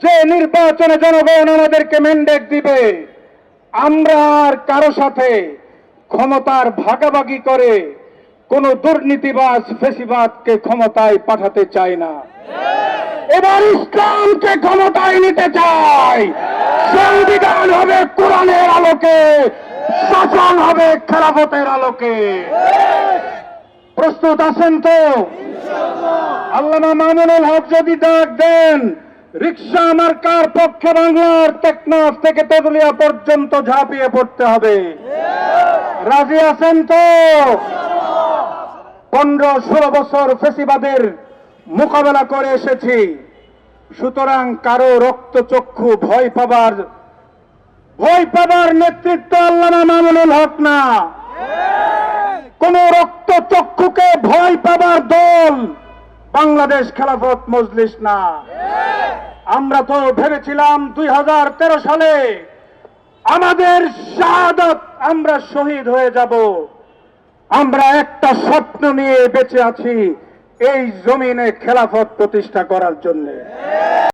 যে নির্বাচনে জনগণ আমাদেরকে ম্যান্ডেট দিবে, আমরা আর কারো সাথে ক্ষমতার ভাগাভাগি করে কোন দুর্নীতিবাজ ফেসিবাদকে ক্ষমতায় পাঠাতে চাই না। এবার ইসলামকে ক্ষমতায় নিতে চাই। সংবিধান হবে কোরআনের আলোকে, শাসন হবে খেলাফতের আলোকে। প্রস্তুত আছেন তো? আল্লামা মামুনুল হক যদি ডাক দেন, রিকশা মার্কার পক্ষে বাংলার টেকনাফ থেকে তেতুলিয়া পর্যন্ত ঝাঁপিয়ে পড়তে হবে। রাজি আছেন তো? 15-16 বছর ফেসিবাদের মোকাবেলা করে এসেছি। সুতরাং কারো রক্তচক্ষু ভয় পাবার নেতৃত্ব আল্লামা মামুনুল হক না। কোন রক্তচক্ষুকে ভয় পাবার দল বাংলাদেশ খেলাফত মজলিস না। আমরা তো ভেবেছিলাম 2013 সালে আমাদের শাহাদাত আমরা শহীদ হয়ে যাব। আমরা একটা স্বপ্ন নিয়ে বেঁচে আছি, এই জমিনে খেলাফত প্রতিষ্ঠা করার জন্য।